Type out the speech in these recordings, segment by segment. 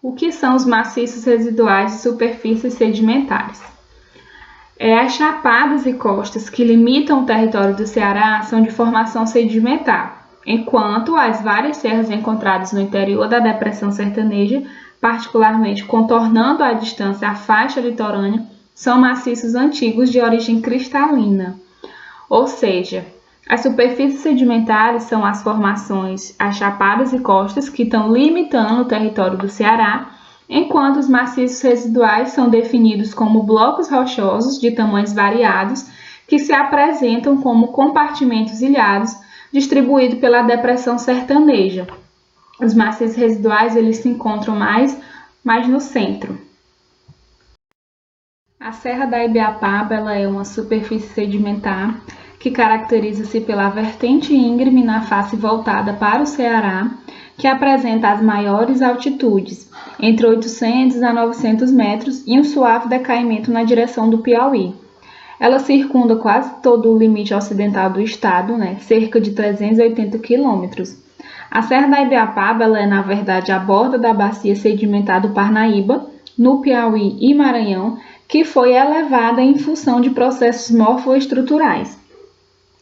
O que são os maciços residuais de superfícies sedimentares? As chapadas e costas que limitam o território do Ceará são de formação sedimentar, enquanto as várias serras encontradas no interior da Depressão Sertaneja, particularmente contornando à distância a faixa litorânea, são maciços antigos de origem cristalina. Ou seja, as superfícies sedimentares são as formações, as chapadas e costas que estão limitando o território do Ceará, enquanto os maciços residuais são definidos como blocos rochosos de tamanhos variados que se apresentam como compartimentos ilhados distribuídos pela Depressão Sertaneja. Os maciços residuais eles se encontram mais no centro. A Serra da Ibiapaba ela é uma superfície sedimentar que caracteriza-se pela vertente íngreme na face voltada para o Ceará, que apresenta as maiores altitudes, entre 800 a 900 metros, e um suave decaimento na direção do Piauí. Ela circunda quase todo o limite ocidental do estado, cerca de 380 quilômetros. A Serra da Ibiapaba ela é, na verdade, a borda da bacia sedimentar do Parnaíba, no Piauí e Maranhão, que foi elevada em função de processos morfoestruturais.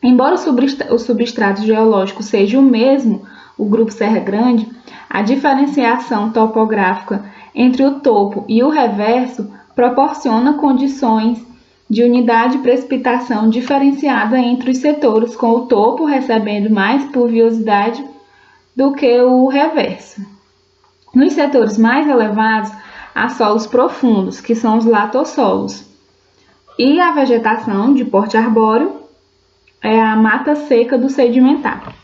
Embora o substrato geológico seja o mesmo, o Grupo Serra Grande, a diferenciação topográfica entre o topo e o reverso proporciona condições de unidade de precipitação diferenciada entre os setores, com o topo recebendo mais pluviosidade do que o reverso. Nos setores mais elevados, há solos profundos, que são os latossolos, e a vegetação de porte arbóreo é a mata seca do sedimentar.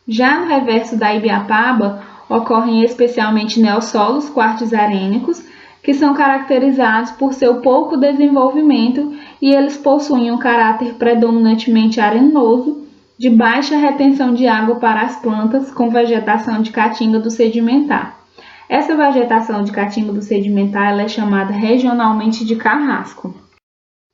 Já no reverso da Ibiapaba, ocorrem especialmente neossolos quartzarênicos, que são caracterizados por seu pouco desenvolvimento e eles possuem um caráter predominantemente arenoso, de baixa retenção de água para as plantas, com vegetação de caatinga do sedimentar. Essa vegetação de caatinga do sedimentar ela é chamada regionalmente de carrasco.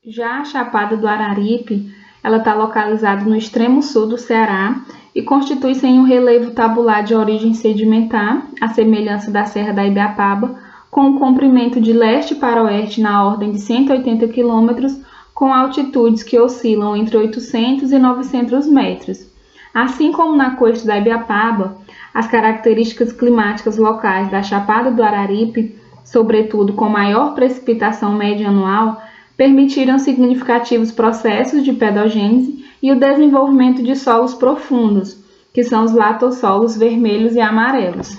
Já a Chapada do Araripe, ela está localizada no extremo sul do Ceará e constitui-se em um relevo tabular de origem sedimentar, à semelhança da Serra da Ibiapaba, com um comprimento de leste para oeste na ordem de 180 km, com altitudes que oscilam entre 800 e 900 metros. Assim como na costa da Ibiapaba, as características climáticas locais da Chapada do Araripe, sobretudo com maior precipitação média anual, permitiram significativos processos de pedogênese e o desenvolvimento de solos profundos, que são os latossolos vermelhos e amarelos.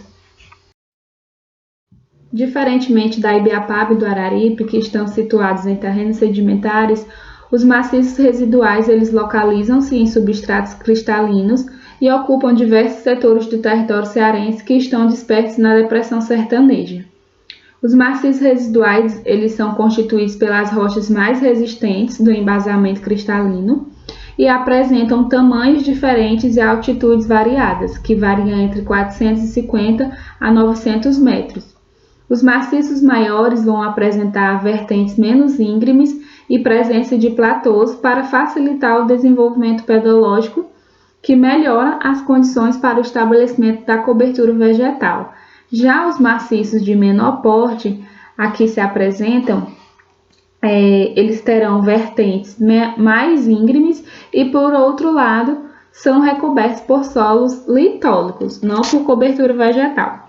Diferentemente da Ibiapaba e do Araripe, que estão situados em terrenos sedimentares, os maciços residuais eles localizam-se em substratos cristalinos e ocupam diversos setores do território cearense que estão dispersos na Depressão Sertaneja. Os maciços residuais eles são constituídos pelas rochas mais resistentes do embasamento cristalino e apresentam tamanhos diferentes e altitudes variadas, que variam entre 450 a 900 metros. Os maciços maiores vão apresentar vertentes menos íngremes e presença de platôs para facilitar o desenvolvimento pedológico, que melhora as condições para o estabelecimento da cobertura vegetal. Já os maciços de menor porte, aqui se apresentam, eles terão vertentes mais íngremes e, por outro lado, são recobertos por solos litólicos, não por cobertura vegetal.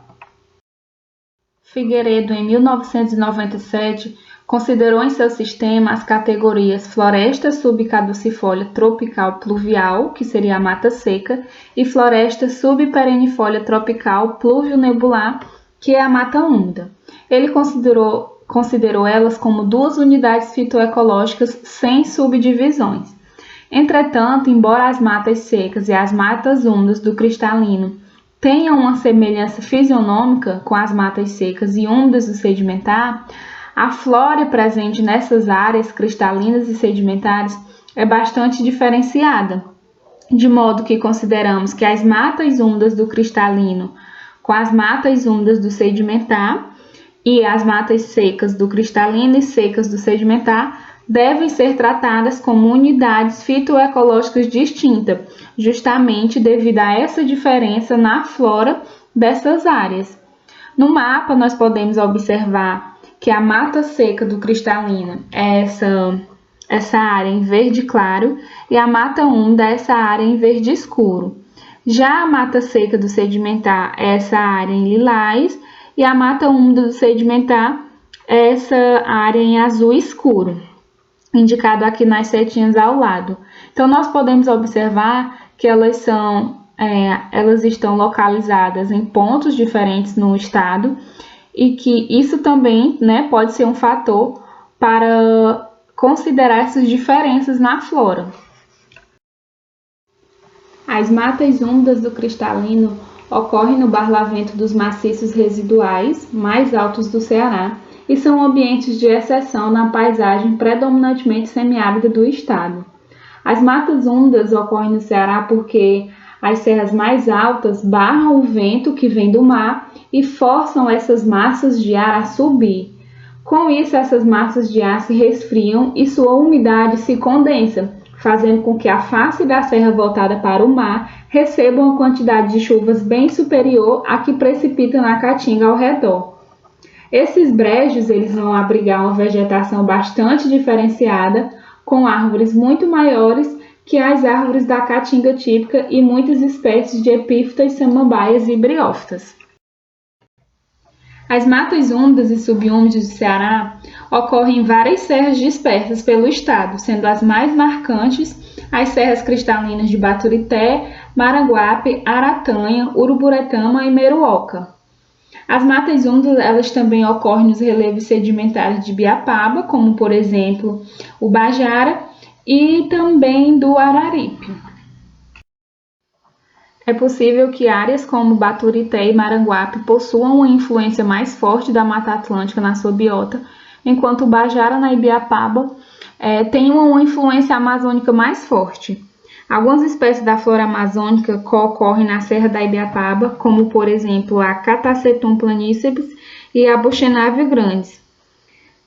Figueiredo, em 1997, considerou em seu sistema as categorias floresta subcaducifólia tropical pluvial, que seria a mata seca, e floresta subperennifolia tropical pluvio-nebular, que é a mata úmida. Ele considerou elas como duas unidades fitoecológicas sem subdivisões. Entretanto, embora as matas secas e as matas úmidas do cristalino tenham uma semelhança fisionômica com as matas secas e úmidas do sedimentar, a flora presente nessas áreas cristalinas e sedimentares é bastante diferenciada, de modo que consideramos que as matas úmidas do cristalino com as matas úmidas do sedimentar e as matas secas do cristalino e secas do sedimentar devem ser tratadas como unidades fitoecológicas distintas, justamente devido a essa diferença na flora dessas áreas. No mapa, nós podemos observar que a mata seca do cristalino é essa área em verde claro e a mata úmida é essa área em verde escuro. Já a mata seca do sedimentar é essa área em lilás e a mata úmida do sedimentar é essa área em azul escuro, indicado aqui nas setinhas ao lado. Então, nós podemos observar que elas estão localizadas em pontos diferentes no estado e que isso também, né, pode ser um fator para considerar essas diferenças na flora. As matas úmidas do cristalino ocorrem no barlavento dos maciços residuais mais altos do Ceará e são ambientes de exceção na paisagem predominantemente semiárida do estado. As matas úmidas ocorrem no Ceará porque as serras mais altas barram o vento que vem do mar e forçam essas massas de ar a subir. Com isso, essas massas de ar se resfriam e sua umidade se condensa, fazendo com que a face da serra voltada para o mar receba uma quantidade de chuvas bem superior à que precipita na caatinga ao redor. Esses brejos eles vão abrigar uma vegetação bastante diferenciada, com árvores muito maiores que as árvores da caatinga típica e muitas espécies de epífitas, samambaias e briófitas. As matas úmidas e subúmidas do Ceará ocorrem em várias serras dispersas pelo estado, sendo as mais marcantes as serras cristalinas de Baturité, Maranguape, Aratanha, Uruburetama e Meruoca. As matas úmidas elas também ocorrem nos relevos sedimentares de Ibiapaba, como por exemplo o Bajara e também do Araripe. É possível que áreas como Baturité e Maranguape possuam uma influência mais forte da Mata Atlântica na sua biota, enquanto o Bajara na Ibiapaba tem uma influência amazônica mais forte. Algumas espécies da flora amazônica ocorrem na Serra da Ibiapaba, como por exemplo a Catasetum planiceps e a Buchenavia grandes.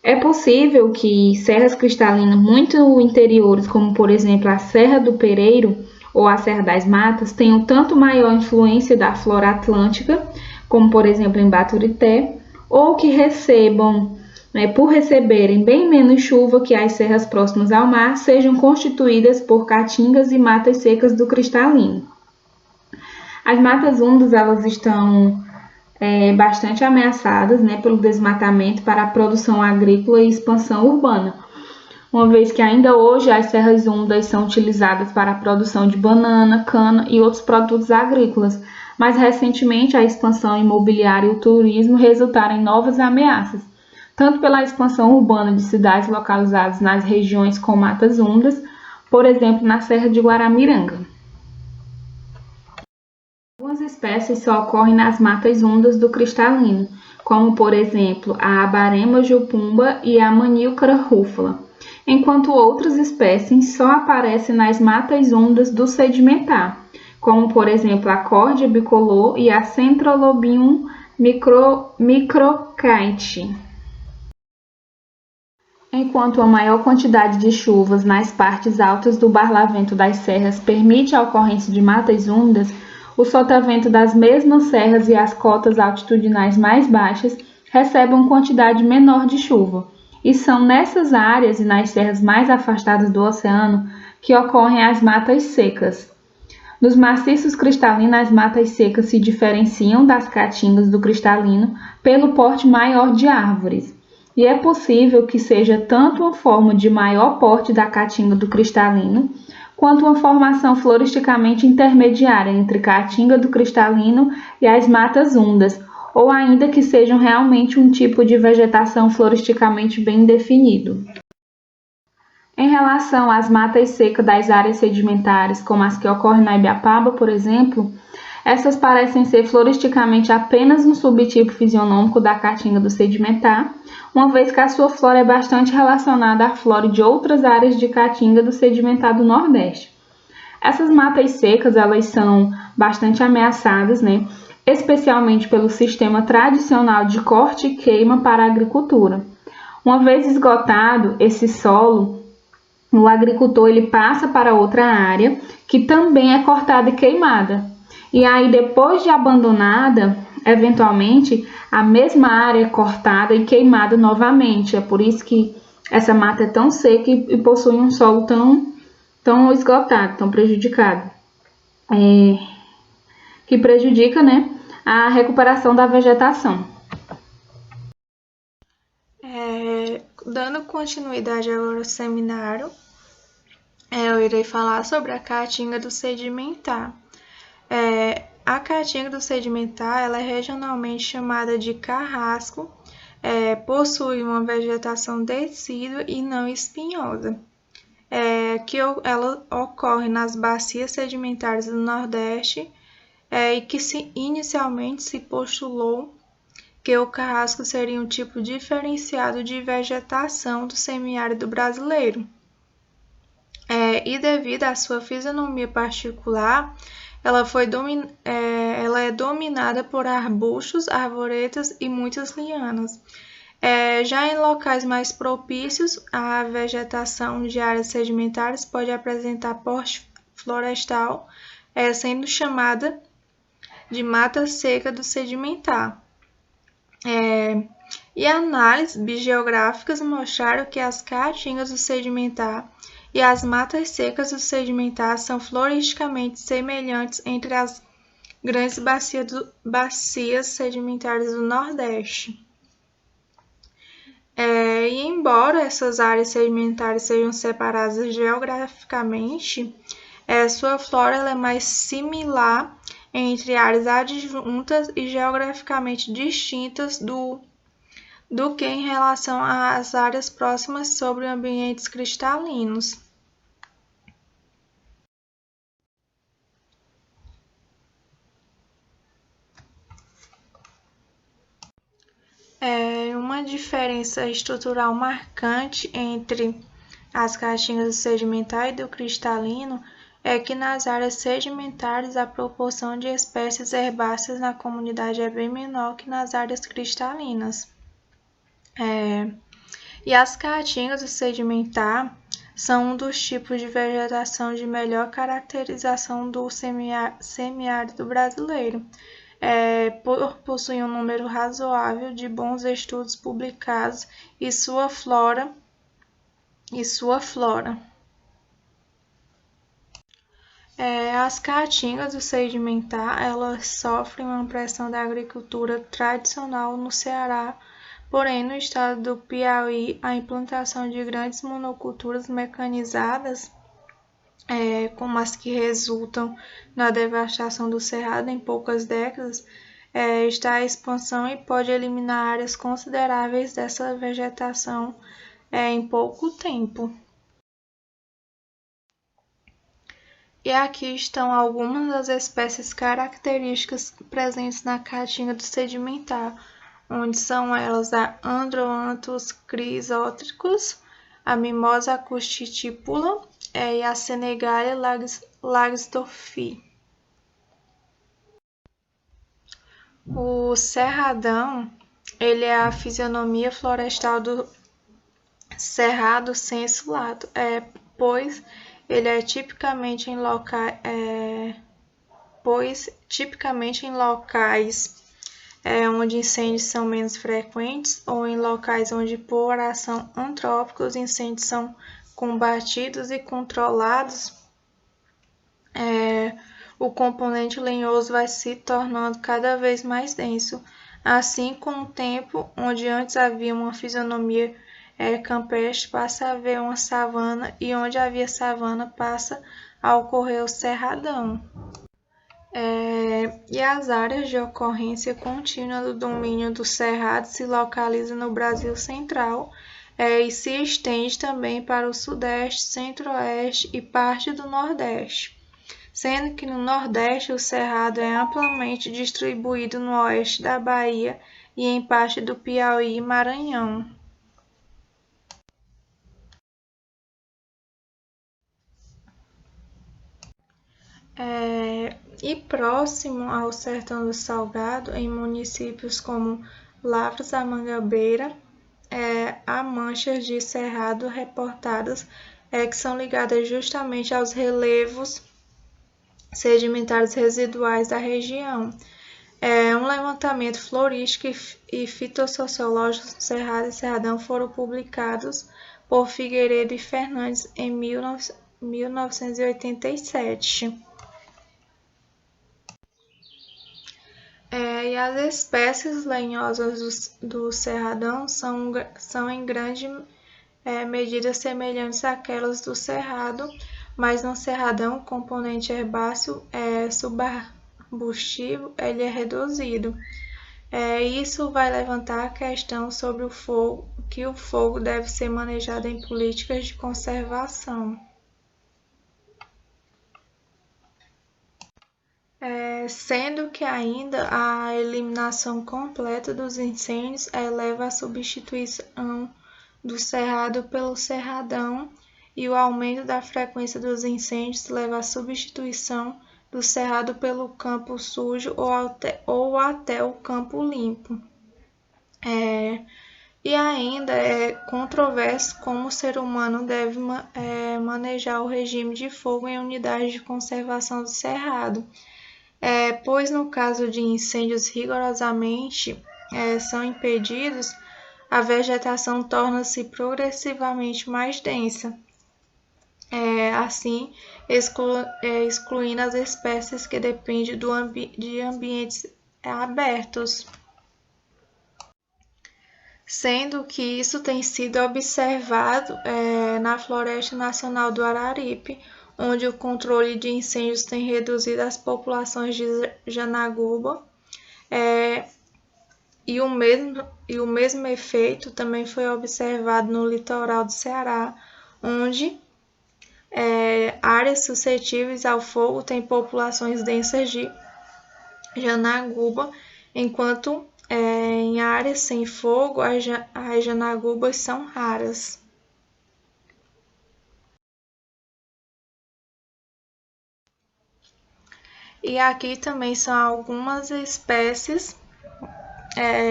É possível que serras cristalinas muito interiores, como por exemplo a Serra do Pereiro ou a Serra das Matas, tenham tanto maior influência da flora atlântica, como por exemplo em Baturité, ou que recebam, por receberem bem menos chuva que as serras próximas ao mar, sejam constituídas por caatingas e matas secas do cristalino. As matas úmidas elas estão bastante ameaçadas, pelo desmatamento para a produção agrícola e expansão urbana, uma vez que ainda hoje as serras úmidas são utilizadas para a produção de banana, cana e outros produtos agrícolas, mas recentemente a expansão imobiliária e o turismo resultaram em novas ameaças, tanto pela expansão urbana de cidades localizadas nas regiões com matas úmidas, por exemplo, na Serra de Guaramiranga. Algumas espécies só ocorrem nas matas úmidas do cristalino, como por exemplo a Abarema jupumba e a Manílcara rúfula, enquanto outras espécies só aparecem nas matas úmidas do sedimentar, como por exemplo a Cordia bicolor e a Centrolobium microcrate. Enquanto a maior quantidade de chuvas nas partes altas do barlavento das serras permite a ocorrência de matas úmidas, o sotavento das mesmas serras e as cotas altitudinais mais baixas recebem uma quantidade menor de chuva, e são nessas áreas e nas serras mais afastadas do oceano que ocorrem as matas secas. Nos maciços cristalinos, as matas secas se diferenciam das caatingas do cristalino pelo porte maior de árvores, e é possível que seja tanto uma forma de maior porte da caatinga do cristalino, quanto uma formação floristicamente intermediária entre caatinga do cristalino e as matas úmidas, ou ainda que sejam realmente um tipo de vegetação floristicamente bem definido. Em relação às matas secas das áreas sedimentares, como as que ocorrem na Ibiapaba, por exemplo, essas parecem ser floristicamente apenas um subtipo fisionômico da caatinga do sedimentar, uma vez que a sua flora é bastante relacionada à flora de outras áreas de caatinga do sedimentar do Nordeste. Essas matas secas elas são bastante ameaçadas, especialmente pelo sistema tradicional de corte e queima para a agricultura. Uma vez esgotado esse solo, o agricultor ele passa para outra área que também é cortada e queimada. E aí, depois de abandonada, eventualmente, a mesma área é cortada e queimada novamente. É por isso que essa mata é tão seca e possui um solo tão esgotado, tão prejudicado, que prejudica, né, a recuperação da vegetação. Dando continuidade ao seminário, eu irei falar sobre a caatinga do sedimentar. A caatinga do sedimentar ela é regionalmente chamada de carrasco, possui uma vegetação decídua e não espinhosa, ela ocorre nas bacias sedimentares do Nordeste, e que inicialmente se postulou que o carrasco seria um tipo diferenciado de vegetação do semiárido brasileiro. E devido à sua fisionomia particular, ela é dominada por arbustos, arvoretas e muitas lianas. Já em locais mais propícios, a vegetação de áreas sedimentares pode apresentar porte florestal, sendo chamada de mata seca do sedimentar. E análises biogeográficas mostraram que as caatingas do sedimentar e as matas secas do sedimentar são floristicamente semelhantes entre as grandes bacias sedimentares do Nordeste. E embora essas áreas sedimentares sejam separadas geograficamente, sua flora ela é mais similar entre áreas adjuntas e geograficamente distintas do que em relação às áreas próximas sobre ambientes cristalinos. Uma diferença estrutural marcante entre as caatingas do sedimentar e do cristalino é que nas áreas sedimentares a proporção de espécies herbáceas na comunidade é bem menor que nas áreas cristalinas. E as caatingas do sedimentar são um dos tipos de vegetação de melhor caracterização do semiárido brasileiro, possui um número razoável de bons estudos publicados e sua flora. As caatingas do sedimentar elas sofrem uma pressão da agricultura tradicional no Ceará, porém no estado do Piauí a implantação de grandes monoculturas mecanizadas, como as que resultam na devastação do cerrado em poucas décadas, está em expansão e pode eliminar áreas consideráveis dessa vegetação em pouco tempo. E aqui estão algumas das espécies características presentes na caatinga do sedimentar, onde são elas a Androanthus chrysotricus, a Mimosa acustitipula e a Senegalia langsdorffii. O cerradão ele é a fisionomia florestal do cerrado sensu-lato, pois ele é tipicamente em locais onde incêndios são menos frequentes ou em locais onde por ação antrópica os incêndios são combatidos e controlados, o componente lenhoso vai se tornando cada vez mais denso. Assim, com o tempo, onde antes havia uma fisionomia campestre, passa a haver uma savana, e onde havia savana, passa a ocorrer o cerradão. E as áreas de ocorrência contínua do domínio do cerrado se localizam no Brasil Central, e se estende também para o Sudeste, Centro-Oeste e parte do Nordeste, sendo que no Nordeste o cerrado é amplamente distribuído no oeste da Bahia e em parte do Piauí e Maranhão. E próximo ao Sertão do Salgado, em municípios como Lavras da Mangabeira, há manchas de cerrado reportadas que são ligadas justamente aos relevos sedimentares residuais da região. Um levantamento florístico e fitossociológico do Cerrado e Cerradão foram publicados por Figueiredo e Fernandes em 1987. E as espécies lenhosas do Cerradão são em grande medida semelhantes àquelas do Cerrado, mas no Cerradão o componente herbáceo subarbustivo ele é reduzido. Isso vai levantar a questão sobre o fogo, que o fogo deve ser manejado em políticas de conservação. Sendo que ainda a eliminação completa dos incêndios leva à substituição do cerrado pelo cerradão e o aumento da frequência dos incêndios leva à substituição do cerrado pelo campo sujo ou até o campo limpo. E ainda é controverso como o ser humano deve manejar o regime de fogo em unidades de conservação do cerrado, pois no caso de incêndios rigorosamente são impedidos, a vegetação torna-se progressivamente mais densa, assim excluindo as espécies que dependem de ambientes abertos. Sendo que isso tem sido observado na Floresta Nacional do Araripe, onde o controle de incêndios tem reduzido as populações de Janaguba, e o mesmo efeito também foi observado no litoral do Ceará, onde áreas suscetíveis ao fogo têm populações densas de Janaguba, enquanto em áreas sem fogo as janagubas são raras. E aqui também são algumas espécies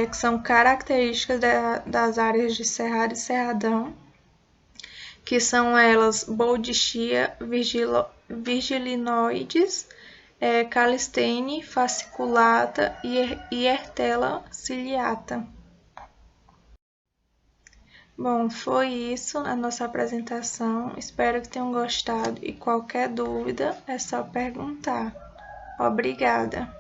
que são características das áreas de Cerrado e Cerradão, que são elas Boldichia virgilinoides, Calistene fasciculata e Ertella ciliata. Bom, foi isso a nossa apresentação. Espero que tenham gostado e qualquer dúvida é só perguntar. Obrigada!